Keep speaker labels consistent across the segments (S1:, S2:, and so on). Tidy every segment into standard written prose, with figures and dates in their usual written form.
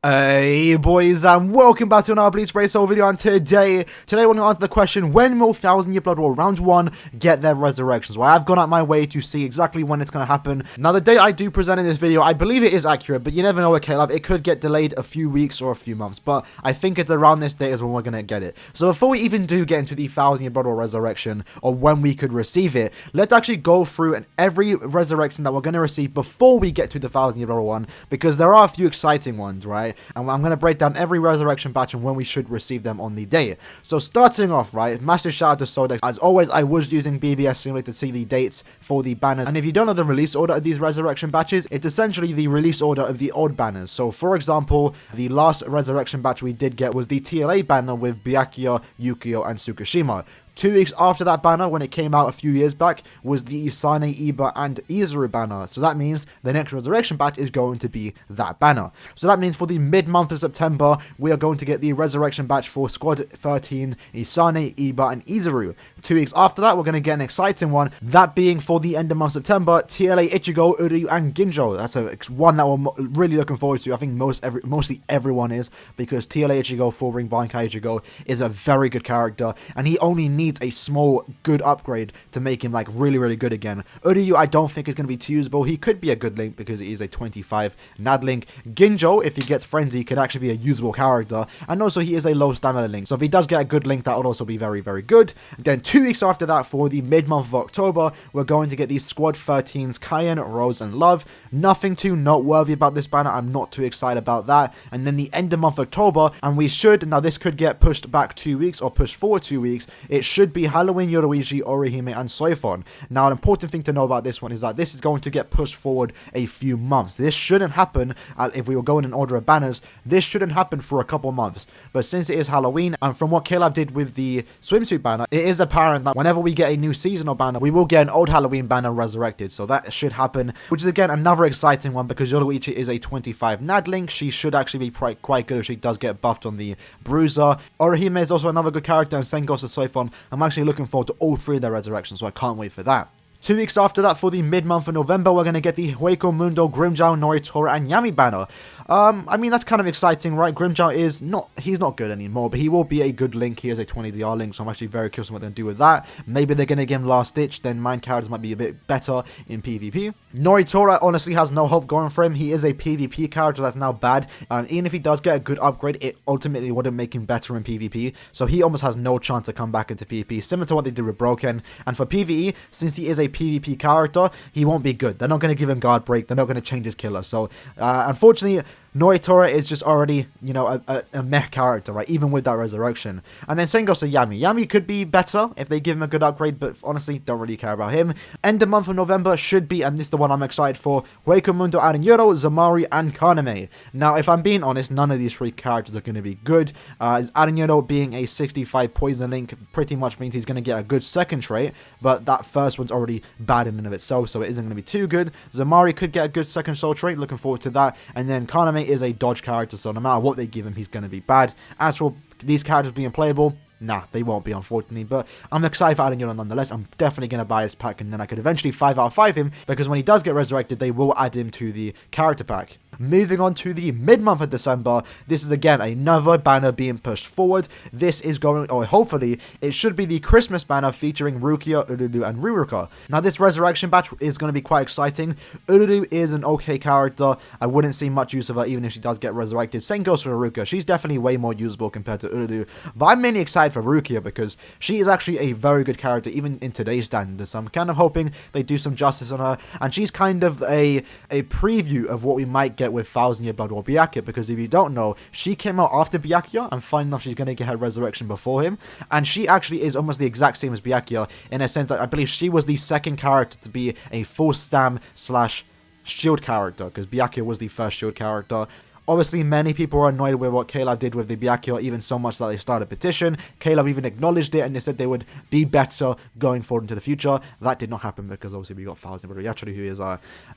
S1: Hey boys, and welcome back to another Bleach RESURRECTED video. And today we're going to answer the question: when will 1000 Year Blood War Round 1 get their resurrections? Well, I've gone out my way to see exactly when it's going to happen. Now, the date I do present in this video, I believe it is accurate, but you never know with Caleb. It could get delayed a few weeks or a few months, but I think it's around this date is when we're going to get it. So before we even do get into the 1000 Year Blood War resurrection, or when we could receive it, let's actually go through every resurrection that we're going to receive before we get to the 1000 Year Blood War one, because there are a few exciting ones, right? And I'm going to break down every resurrection batch and when we should receive them on the day. So starting off, right, massive shout out to Sodex. As always, I was using BBS Simulator to see the dates for the banners. And if you don't know the release order of these resurrection batches, it's essentially the release order of the old banners. So for example, the last resurrection batch we did get was the TLA banner with Byakuya, Yukio, and Tsukishima. 2 weeks after that banner, when it came out a few years back, was the Isane, Iba, and Izuru banner. So that means the next resurrection batch is going to be that banner. So that means for the mid-month of September, we are going to get the resurrection batch for Squad 13, Isane, Iba, and Izuru. 2 weeks after that, we're going to get an exciting one, that being for the end of month September, TLA, Ichigo, Uryu, and Ginjo. That's one that we're really looking forward to. I think mostly everyone is, because TLA Ichigo, full ring Bankai Ichigo, is a very good character, and he only needs a small good upgrade to make him like really good again. Uryu I don't think is going to be too usable. He could be a good link because he is a 25 NAD link. Ginjo, if he gets frenzy, could actually be a usable character, and also he is a low stamina link, so if he does get a good link, that would also be very good. Then 2 weeks after that, for the mid-month of October, we're going to get these Squad 13s, Cayenne, Rose, and Love. Nothing too noteworthy about this banner. I'm not too excited about that. And then the end of month October, and we should, now this could get pushed back 2 weeks or pushed forward 2 weeks, it should be Halloween, Yoruichi, Orihime, and Soifon. Now, an important thing to know about this one is that this is going to get pushed forward a few months. This shouldn't happen, if we were going in order of banners, this shouldn't happen for a couple months. But since it is Halloween, and from what Caleb did with the swimsuit banner, it is apparent that whenever we get a new seasonal banner, we will get an old Halloween banner resurrected. So that should happen, which is again another exciting one, because Yoruichi is a 25 NAD link. She should actually be quite good if she does get buffed on the Bruiser. Orihime is also another good character, and Sengo's a Soifon. I'm actually looking forward to all three of their resurrections, so I can't wait for that. 2 weeks after that, for the mid-month of November, we're going to get the Hueco Mundo, Grimmjow, Noritora, and Yami banner. I mean, that's kind of exciting, right? Grimmjow is he's not good anymore, but he will be a good link. He is a 20DR link, so I'm actually very curious on what they're going to do with that. Maybe they're going to give him last ditch, then mine characters might be a bit better in PvP. Noritora honestly has no hope going for him. He is a PvP character that's now bad. Even if he does get a good upgrade, it ultimately wouldn't make him better in PvP, so he almost has no chance to come back into PvP, similar to what they did with Broken. And for PvE, since he is a PvP character, he won't be good. They're not going to give him guard break. They're not going to change his killer. So, unfortunately, Noritora is just already, you know, a meh character, right? Even with that resurrection. And then same goes to Yami. Yami could be better if they give him a good upgrade, but honestly, don't really care about him. End of month of November should be, and this is the one I'm excited for, Hueco Mundo, Aaroniero, Zamari, and Kaname. Now, if I'm being honest, none of these three characters are going to be good. Aaroniero being a 65 poison link pretty much means he's going to get a good second trait, but that first one's already bad in and of itself, so it isn't going to be too good. Zamari could get a good second soul trait, looking forward to that. And then Kaname is a dodge character, so no matter what they give him, he's going to be bad. As for these characters being playable, nah, they won't be, unfortunately, but I'm excited for Aaroniero nonetheless. I'm definitely going to buy his pack, and then I could eventually 5 out of 5 him, because when he does get resurrected, they will add him to the character pack. Moving on to the mid-month of December, this is again another banner being pushed forward. This is going, or hopefully, it should be the Christmas banner featuring Rukia, Ururu, and Ruruka. Now, this resurrection batch is going to be quite exciting. Ururu is an okay character. I wouldn't see much use of her even if she does get resurrected. Same goes for Ruruka. She's definitely way more usable compared to Ururu, but I'm mainly excited for Rukia because she is actually a very good character even in today's standards. So I'm kind of hoping they do some justice on her, and she's kind of a preview of what we might get with 1000 Year Blood War Byakuya, because if you don't know, she came out after Byakuya, and funny enough, she's going to get her resurrection before him, and she actually is almost the exact same as Byakuya in a sense that I believe she was the second character to be a full stam / shield character, because Byakuya was the first shield character. Obviously, many people are annoyed with what Caleb did with the Byakuya, even so much that they started a petition. Caleb even acknowledged it, and they said they would be better going forward into the future. That did not happen, because obviously we got 1000 Year Blood, who is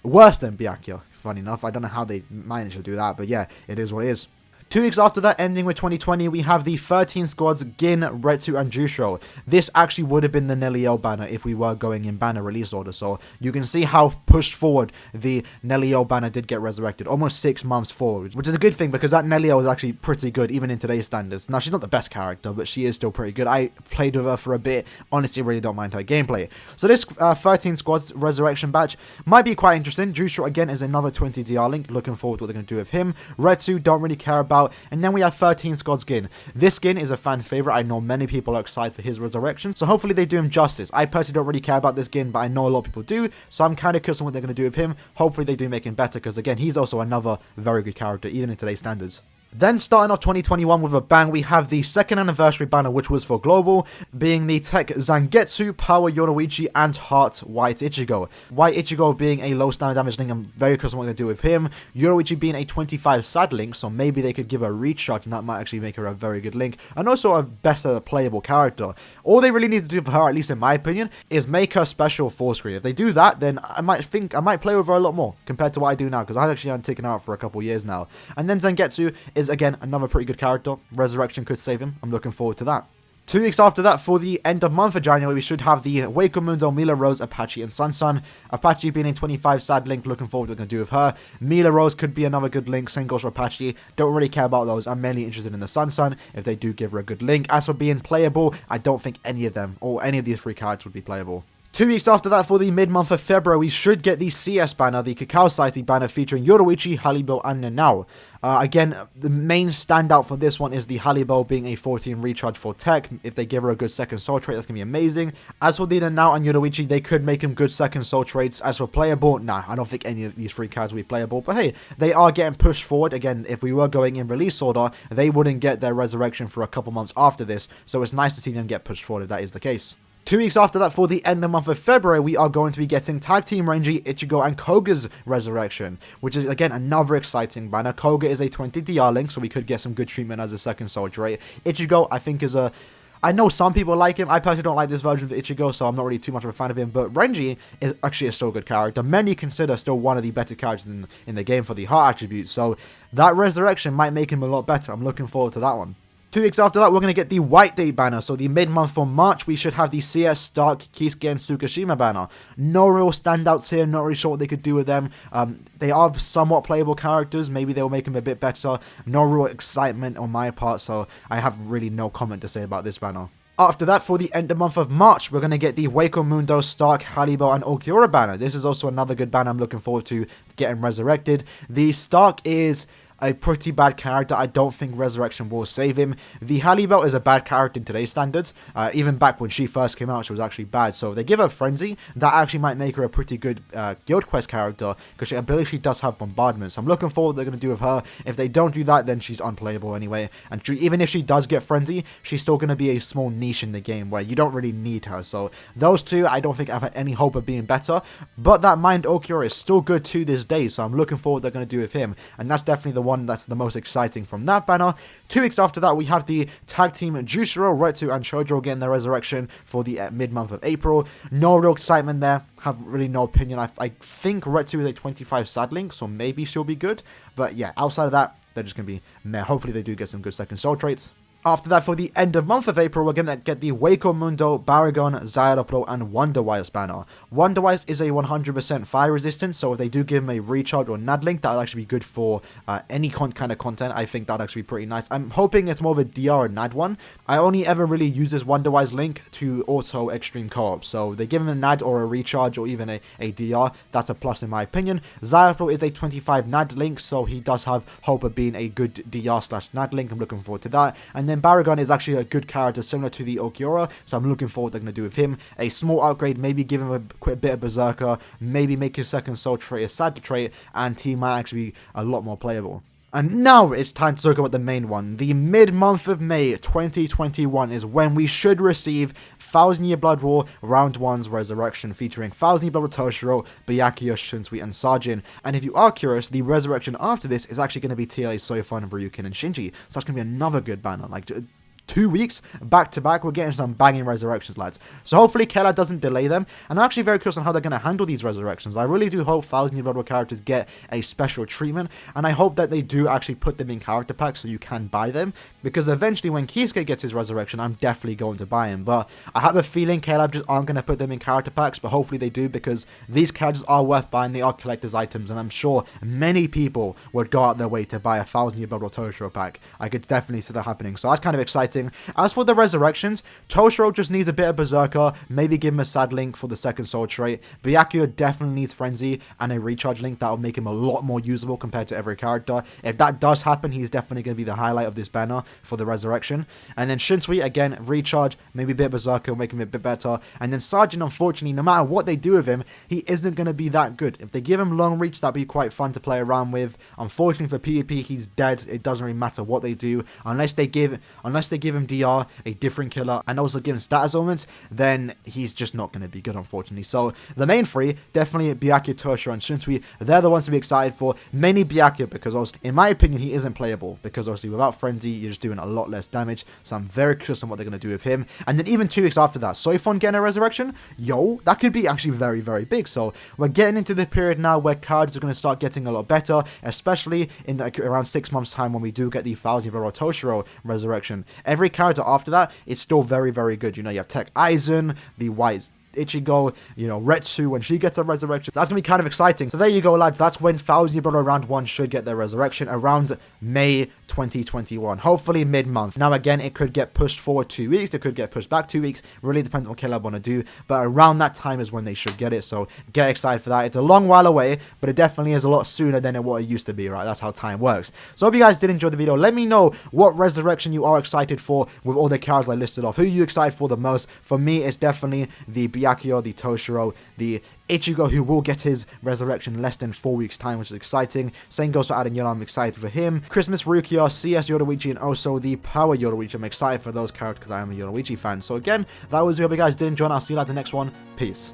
S1: worse than Byakuya. Funny enough, I don't know how they managed to do that, but yeah, it is what it is. 2 weeks after that, ending with 2020, we have the 13 squads, Gin, Retsu, and Jushiro. This actually would have been the Nelio banner if we were going in banner release order, so you can see how pushed forward the Nelio banner did get resurrected, almost 6 months forward, which is a good thing because that Nelio is actually pretty good, even in today's standards. Now, she's not the best character, but she is still pretty good. I played with her for a bit, honestly really don't mind her gameplay. So this 13 squads resurrection batch might be quite interesting. Jushiro, again, is another 20 DR link, looking forward to what they're going to do with him. Retsu, don't really care about. And then we have 13 squads Gin. This Gin is a fan favorite. I know many people are excited for his resurrection, so hopefully they do him justice. I personally don't really care about this Gin, but I know a lot of people do, so I'm kind of curious on what they're going to do with him. Hopefully they do make him better, because again, he's also another very good character, even in today's standards. Then starting off 2021 with a bang, we have the 2nd anniversary banner, which was for global, being the Tech Zangetsu, Power Yoruichi, and Heart White Ichigo. White Ichigo being a low standard damage link, I'm very curious on what they're going to do with him. Yoruichi being a 25 sad link, so maybe they could give her a recharge, and that might actually make her a very good link, and also a better playable character. All they really need to do for her, at least in my opinion, is make her special 4-screen. If they do that, then I might play with her a lot more compared to what I do now, because I actually haven't taken her out for a couple years now. And then Zangetsu is again another pretty good character. Resurrection could save him. I'm looking forward to that. 2 weeks after that, for the end of month of January, we should have the Waco Mundo, Mila Rose, Apache, and Sun. Apache being a 25 sad link, looking forward to what they're going to do with her. Mila Rose could be another good link, same goes for Apache. Don't really care about those. I'm mainly interested in the Sun if they do give her a good link. As for being playable, I don't think any of them, or any of these 3 characters would be playable. 2 weeks after that, for the mid-month of February, we should get the CS banner, the Cacao Society banner featuring Yoruichi, Halibo, and Nanao. Again, the main standout for this one is the Halibo being a 14 recharge for tech. If they give her a good second soul trait, that's going to be amazing. As for the Nanao and Yoruichi, they could make them good second soul traits. As for playable, nah, I don't think any of these 3 cards will be playable. But hey, they are getting pushed forward. Again, if we were going in release order, they wouldn't get their resurrection for a couple months after this. So it's nice to see them get pushed forward if that is the case. 2 weeks after that, for the end of the month of February, we are going to be getting Tag Team Renji, Ichigo, and Koga's resurrection, which is, again, another exciting banner. Koga is a 20 DR link, so we could get some good treatment as a second soul trait. Ichigo, I think, is a... I know some people like him. I personally don't like this version of Ichigo, so I'm not really too much of a fan of him. But Renji is actually a so good character. Many consider still one of the better characters in the game for the heart attributes. So that resurrection might make him a lot better. I'm looking forward to that one. 2 weeks after that, we're going to get the White Date banner. So the mid-month for March, we should have the CS, Stark, Kisuke, and Tsukishima banner. No real standouts here. Not really sure what they could do with them. They are somewhat playable characters. Maybe they'll make them a bit better. No real excitement on my part, so I have really no comment to say about this banner. After that, for the end of month of March, we're going to get the Waco Mundo, Stark, Halibo, and Okiura banner. This is also another good banner I'm looking forward to getting resurrected. The Stark is a pretty bad character. I don't think Resurrection will save him. The Halibo is a bad character in today's standards. Even back when she first came out, she was actually bad. So they give her Frenzy. That actually might make her a pretty good Guild Quest character, because I believe she does have bombardment. So I'm looking forward to what they're going to do with her. If they don't do that, then she's unplayable anyway. And even if she does get Frenzy, she's still going to be a small niche in the game where you don't really need her. So those two, I don't think I've any hope of being better. But that Mind Okiura is still good to this day. So I'm looking forward to what they're going to do with him. And that's definitely the one that's the most exciting from that banner. 2 weeks after that, we have the Tag Team Jushiro, Retsu, and Shoujo getting their resurrection for the mid-month of April. No real excitement there. Have really no opinion. I think Retsu is a 25 sad link, so maybe she'll be good. But yeah, outside of that, they're just going to be meh. Hopefully they do get some good second soul traits. After that, for the end of month of April, we're going to get the Waco Mundo, Baragon, Zyropro, and Wonderwise banner. Wonderwise is a 100% fire resistance, so if they do give him a recharge or nad link, that'll actually be good for any kind of content. I think that'll actually be pretty nice. I'm hoping it's more of a DR or nad one. I only ever really use this Wonderwise link to auto extreme co-op, so they give him a nad or a recharge or even a DR. That's a plus in my opinion. Zyropro is a 25 nad link, so he does have hope of being a good DR/nad link. I'm looking forward to that. And then Baragon is actually a good character similar to the Okiura, so I'm looking forward to what they're going to do with him. A small upgrade, maybe give him a bit of Berserker, maybe make his second soul trait a sad trait, and he might actually be a lot more playable. And now it's time to talk about the main one. The mid-month of May 2021 is when we should receive 1000 Year Blood War Round 1's Resurrection, featuring 1000 Year Blood War Toshiro, Byakuya, Shunsui, and Sajin. And if you are curious, the Resurrection after this is actually going to be TLA, Soifun, Ryukin, and Shinji. So that's going to be another good banner. Like, 2 weeks back to back, we're getting some banging resurrections, lads. So hopefully Keller doesn't delay them, and I'm actually very curious on how they're going to handle these resurrections. I really do hope 1000 Year Blood War characters get a special treatment, and I hope that they do actually put them in character packs so you can buy them, because eventually when Kisuke gets his resurrection, I'm definitely going to buy him. But I have a feeling KLab just aren't going to put them in character packs, but hopefully they do, because these characters are worth buying. They are collector's items, and I'm sure many people would go out their way to buy a 1000 Year Blood War Toshiro pack. I could definitely see that happening, so that's kind of exciting. As for the resurrections, Toshiro just needs a bit of Berserker, maybe give him a sad link for the second soul trait. Byakuya definitely needs Frenzy and a recharge link that will make him a lot more usable compared to every character. If that does happen, he's definitely going to be the highlight of this banner for the resurrection. And then Shinsui, again, recharge, maybe a bit of Berserker, make him a bit better. And then Sergeant, unfortunately, no matter what they do with him, he isn't going to be that good. If they give him long reach, that'd be quite fun to play around with. Unfortunately for PvP, he's dead. It doesn't really matter what they do, unless they give him DR, a different killer, and also give him status elements, then he's just not going to be good, unfortunately. So the main three, definitely Byakuya, Toshiro, and Shinsui, they're the ones to be excited for. Mainly Byakuya, because obviously, in my opinion, he isn't playable, because obviously without Frenzy, you're just doing a lot less damage. So I'm very curious on what they're going to do with him. And then even 2 weeks after that, Soifon getting a resurrection, yo, that could be actually very, very big. So we're getting into the period now where cards are going to start getting a lot better, especially in like around 6 months time when we do get the 1000 Year Blood War Toshiro resurrection. Every character after that is still very, very good. You know, you have Tech Aizen, the White Ichigo, you know, Retsu when she gets a resurrection. So that's going to be kind of exciting. So there you go, lads. That's when 1000 Year Blood War round 1 should get their resurrection, around May 2021. Hopefully mid-month. Now, again, it could get pushed forward 2 weeks. It could get pushed back 2 weeks. Really depends on what KLab want to do. But around that time is when they should get it. So get excited for that. It's a long while away, but it definitely is a lot sooner than what it used to be, right? That's how time works. So hope you guys did enjoy the video. Let me know what resurrection you are excited for with all the characters I listed off. Who are you excited for the most? For me, it's definitely the Byakuya, the Toshiro, the Ichigo, who will get his resurrection in less than 4 weeks time, which is exciting. Same goes for Aaroniero. I'm excited for him. Christmas Rukia, CS Yoruichi, and also the Power Yoruichi. I'm excited for those characters because I am a Yoruichi fan. So again, that was the hope you guys did enjoy, and I'll see you at the next one. Peace.